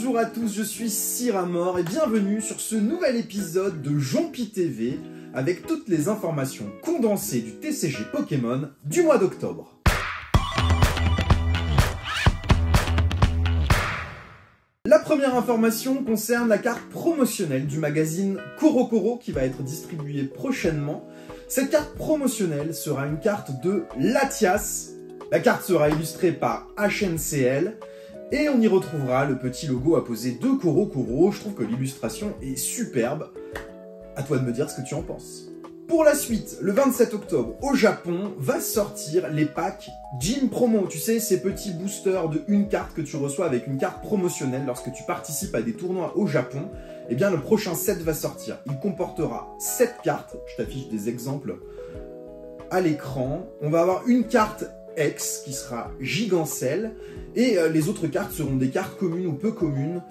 Bonjour à tous, je suis Siramor et bienvenue sur ce nouvel épisode de Jompi TV avec toutes les informations condensées du TCG Pokémon du mois d'octobre. La première information concerne la carte promotionnelle du magazine CoroCoro qui va être distribuée prochainement. Cette carte promotionnelle sera une carte de Latias. La carte sera illustrée par HNCL. Et on y retrouvera le petit logo apposé de CoroCoro. Je trouve que l'illustration est superbe. À toi de me dire ce que tu en penses. Pour la suite, le 27 octobre, au Japon, va sortir les packs Gym Promo. Tu sais, ces petits boosters de une carte que tu reçois avec une carte promotionnelle lorsque tu participes à des tournois au Japon. Eh bien, le prochain set va sortir. Il comportera 7 cartes. Je t'affiche des exemples à l'écran. On va avoir une carte X qui sera Gigancelle et les autres cartes seront des cartes communes ou peu communes,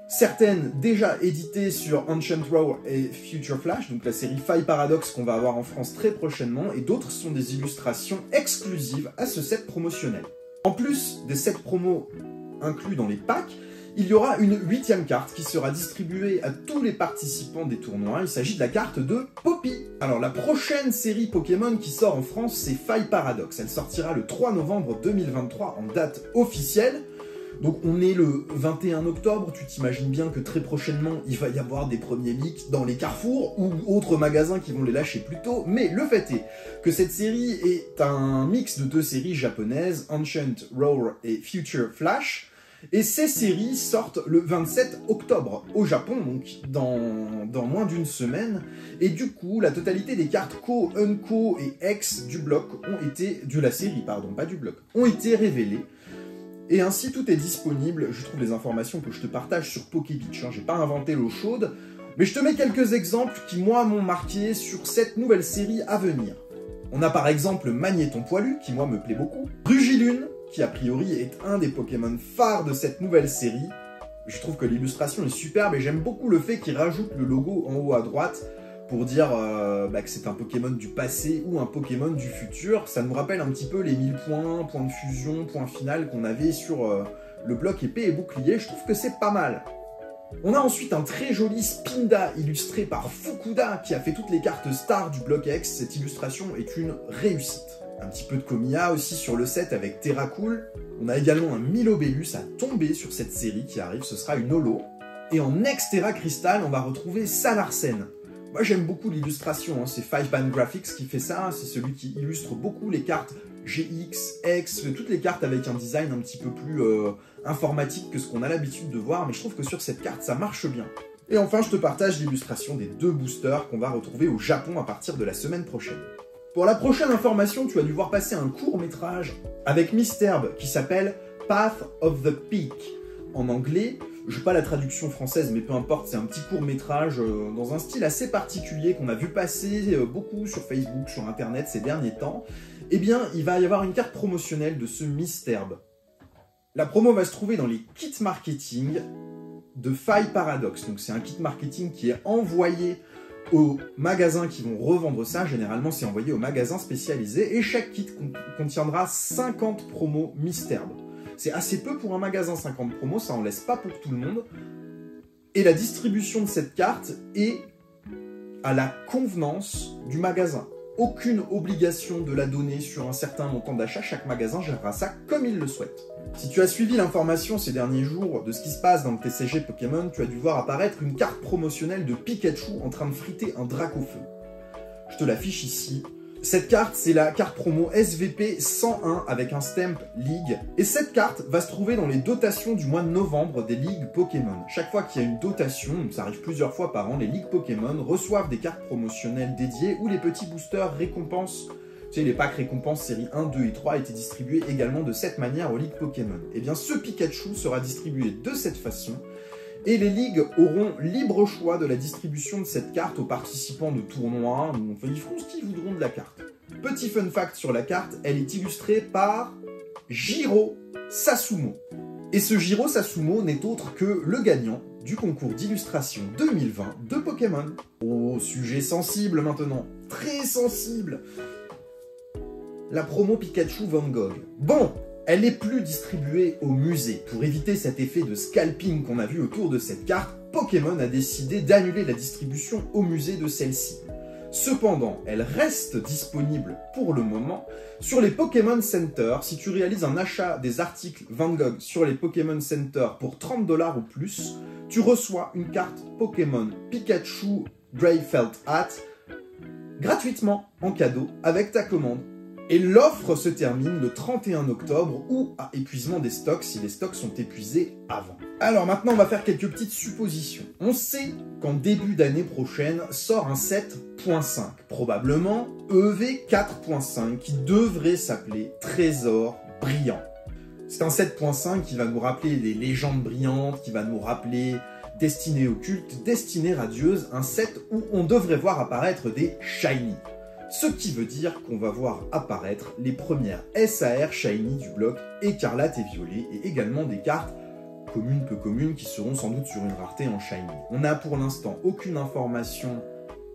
certaines déjà éditées sur Ancient Row et Future Flash, donc la série Faille Paradox qu'on va avoir en France très prochainement, et d'autres sont des illustrations exclusives à ce set promotionnel. En plus des sets promos inclus dans les packs, il y aura une 8e carte qui sera distribuée à tous les participants des tournois. Il s'agit de la carte de Poppy. Alors la prochaine série Pokémon qui sort en France, c'est Faille Paradox. Elle sortira le 3 novembre 2023 en date officielle. Donc on est le 21 octobre, tu t'imagines bien que très prochainement, il va y avoir des premiers leaks dans les carrefours ou autres magasins qui vont les lâcher plus tôt. Mais le fait est que cette série est un mix de deux séries japonaises, Ancient Roar et Future Flash. Et ces séries sortent le 27 octobre au Japon, donc dans moins d'une semaine. Et du coup, la totalité des cartes Ko, Unko et X du bloc ont été... de la série, pardon, pas du bloc, ont été révélées. Et ainsi, tout est disponible. Je trouve les informations que je te partage sur Pokébeach. J'ai pas inventé l'eau chaude, mais je te mets quelques exemples qui, moi, m'ont marqué sur cette nouvelle série à venir. On a par exemple Magnéton Poilu, qui, moi, me plaît beaucoup. Rugilune, qui a priori est un des Pokémon phares de cette nouvelle série. Je trouve que l'illustration est superbe et j'aime beaucoup le fait qu'il rajoute le logo en haut à droite pour dire que c'est un Pokémon du passé ou un Pokémon du futur. Ça nous rappelle un petit peu les 1000 points, points de fusion, points final qu'on avait sur le bloc épée et bouclier. Je trouve que c'est pas mal. On a ensuite un très joli Spinda illustré par Fukuda qui a fait toutes les cartes stars du bloc X. Cette illustration est une réussite. Un petit peu de Komiya aussi sur le set avec Terracool. On a également un Milobellus à tomber sur cette série qui arrive, ce sera une holo. Et en Extera Crystal, on va retrouver Salarsen. Moi j'aime beaucoup l'illustration, c'est 5-Band Graphics qui fait ça, c'est celui qui illustre beaucoup les cartes GX, X, toutes les cartes avec un design un petit peu plus informatique que ce qu'on a l'habitude de voir, mais je trouve que sur cette carte ça marche bien. Et enfin je te partage l'illustration des 2 boosters qu'on va retrouver au Japon à partir de la semaine prochaine. Pour la prochaine information, tu vas devoir passer un court-métrage avec Misterbe qui s'appelle Path of the Peak. En anglais, je n'ai pas la traduction française, mais peu importe, c'est un petit court-métrage dans un style assez particulier qu'on a vu passer beaucoup sur Facebook, sur Internet ces derniers temps. Eh bien, il va y avoir une carte promotionnelle de ce Misterbe. La promo va se trouver dans les kits marketing de Faille Paradox. Donc c'est un kit marketing qui est envoyé aux magasins qui vont revendre ça. Généralement, c'est envoyé aux magasins spécialisés. Et chaque kit contiendra 50 promos Misterbe. C'est assez peu pour un magasin, 50 promos, ça en laisse pas pour tout le monde. Et la distribution de cette carte est à la convenance du magasin. Aucune obligation de la donner sur un certain montant d'achat, chaque magasin gérera ça comme il le souhaite. Si tu as suivi l'information ces derniers jours de ce qui se passe dans le TCG Pokémon, tu as dû voir apparaître une carte promotionnelle de Pikachu en train de friter un Dracofeu. Je te l'affiche ici. Cette carte, c'est la carte promo SVP 101 avec un stamp Ligue. Et cette carte va se trouver dans les dotations du mois de novembre des ligues Pokémon. Chaque fois qu'il y a une dotation, ça arrive plusieurs fois par an, les ligues Pokémon reçoivent des cartes promotionnelles dédiées où les petits boosters récompenses, tu sais, les packs récompenses série 1, 2 et 3 étaient distribués également de cette manière aux ligues Pokémon. Et bien ce Pikachu sera distribué de cette façon. Et les ligues auront libre choix de la distribution de cette carte aux participants de tournois. Enfin, ils feront ce qu'ils voudront de la carte. Petit fun fact sur la carte, elle est illustrée par Jiro Sasumo. Et ce Jiro Sasumo n'est autre que le gagnant du concours d'illustration 2020 de Pokémon. Oh, sujet sensible maintenant. Très sensible. La promo Pikachu Van Gogh. Bon, elle n'est plus distribuée au musée. Pour éviter cet effet de scalping qu'on a vu autour de cette carte, Pokémon a décidé d'annuler la distribution au musée de celle-ci. Cependant, elle reste disponible pour le moment sur les Pokémon Center. Si tu réalises un achat des articles Van Gogh sur les Pokémon Center pour 30 $ ou plus, tu reçois une carte Pokémon Pikachu Grey Felt Hat gratuitement en cadeau avec ta commande. Et l'offre se termine le 31 octobre ou à épuisement des stocks si les stocks sont épuisés avant. Alors maintenant, on va faire quelques petites suppositions. On sait qu'en début d'année prochaine sort un 7.5, probablement EV 4.5, qui devrait s'appeler Trésor Brillant. C'est un 7.5 qui va nous rappeler des légendes brillantes, qui va nous rappeler Destinée occulte, Destinée radieuse, un set où on devrait voir apparaître des shiny. Ce qui veut dire qu'on va voir apparaître les premières SAR shiny du bloc écarlate et violet, et également des cartes communes, peu communes, qui seront sans doute sur une rareté en shiny. On n'a pour l'instant aucune information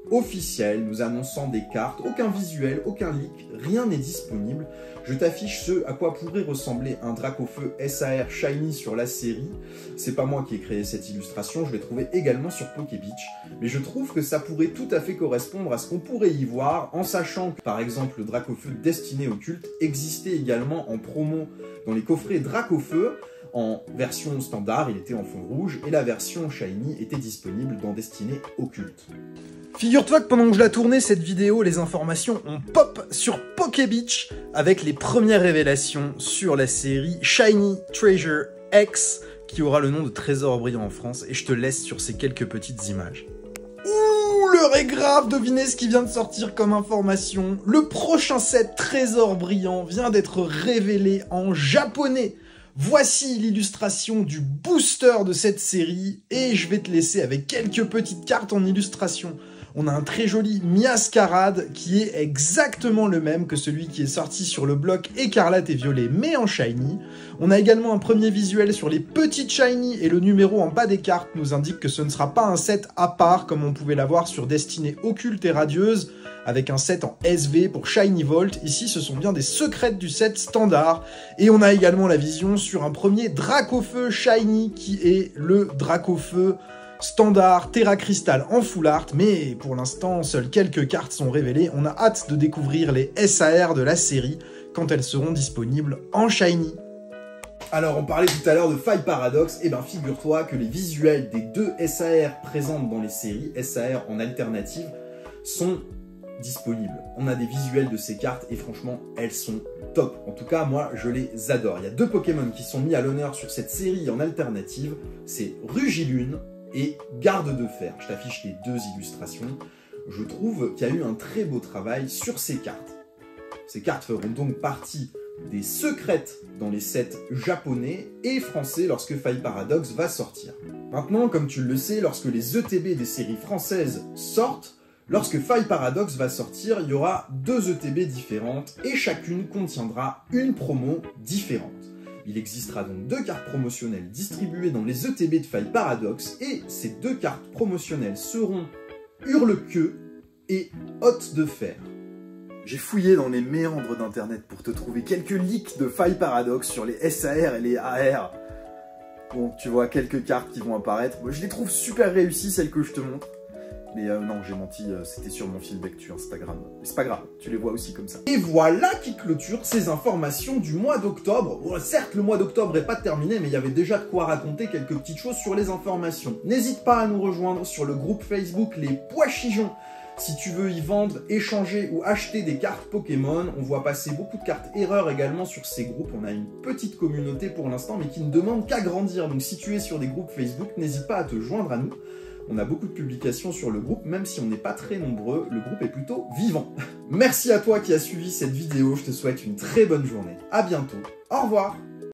officielle nous annonçant des cartes, aucun visuel, aucun leak, rien n'est disponible. Je t'affiche ce à quoi pourrait ressembler un Dracofeu SAR shiny sur la série. C'est pas moi qui ai créé cette illustration, je l'ai trouvé également sur PokéBeach, mais je trouve que ça pourrait tout à fait correspondre à ce qu'on pourrait y voir, en sachant que par exemple le Dracofeu Destinée occulte existait également en promo dans les coffrets Dracofeu. En version standard, il était en fond rouge, et la version shiny était disponible dans Destinée occulte. Figure-toi que pendant que je la tournais cette vidéo, les informations ont pop sur PokéBeach avec les premières révélations sur la série Shiny Treasure X qui aura le nom de Trésor Brillant en France, et je te laisse sur ces quelques petites images. Ouh, l'heure est grave, devinez ce qui vient de sortir comme information. Le prochain set Trésor Brillant vient d'être révélé en japonais. Voici l'illustration du booster de cette série, et je vais te laisser avec quelques petites cartes en illustration. On a un très joli Miascarade qui est exactement le même que celui qui est sorti sur le bloc écarlate et violet mais en shiny. On a également un premier visuel sur les petites shiny, et le numéro en bas des cartes nous indique que ce ne sera pas un set à part comme on pouvait l'avoir sur Destinée occulte et radieuse avec un set en SV pour Shiny Volt. Ici ce sont bien des secrètes du set standard, et on a également la vision sur un premier Dracofeu shiny qui est le Dracofeu standard Terra Crystal en full art, mais pour l'instant seules quelques cartes sont révélées. On a hâte de découvrir les SAR de la série quand elles seront disponibles en shiny. Alors on parlait tout à l'heure de Faille Paradoxe, et ben figure-toi que les visuels des deux SAR présentes dans les séries, SAR en alternative, sont disponibles. On a des visuels de ces cartes et franchement elles sont top. En tout cas moi je les adore. Il y a deux Pokémon qui sont mis à l'honneur sur cette série en alternative, c'est Rugilune et Garde de Fer. Je t'affiche les deux illustrations. Je trouve qu'il y a eu un très beau travail sur ces cartes. Ces cartes feront donc partie des secrètes dans les sets japonais et français lorsque Faille Paradoxe va sortir. Maintenant, comme tu le sais, lorsque les ETB des séries françaises sortent, lorsque Faille Paradoxe va sortir, il y aura deux ETB différentes et chacune contiendra une promo différente. Il existera donc deux cartes promotionnelles distribuées dans les ETB de Faille Paradoxe, et ces deux cartes promotionnelles seront Hurle-Queue et Hôte de Fer. J'ai fouillé dans les méandres d'internet pour te trouver quelques leaks de Faille Paradoxe sur les SAR et les AR. Bon, tu vois quelques cartes qui vont apparaître. Moi, je les trouve super réussies, celles que je te montre. Mais non, j'ai menti, c'était sur mon fil d'actu Instagram. Mais c'est pas grave, tu les vois aussi comme ça. Et voilà qui clôture ces informations du mois d'octobre. Bon, certes, le mois d'octobre n'est pas terminé, mais il y avait déjà de quoi raconter quelques petites choses sur les informations. N'hésite pas à nous rejoindre sur le groupe Facebook Les Pois Chigeons si tu veux y vendre, échanger ou acheter des cartes Pokémon. On voit passer beaucoup de cartes erreurs également sur ces groupes. On a une petite communauté pour l'instant, mais qui ne demande qu'à grandir. Donc si tu es sur des groupes Facebook, n'hésite pas à te joindre à nous. On a beaucoup de publications sur le groupe, même si on n'est pas très nombreux, le groupe est plutôt vivant. Merci à toi qui as suivi cette vidéo, je te souhaite une très bonne journée. À bientôt, au revoir.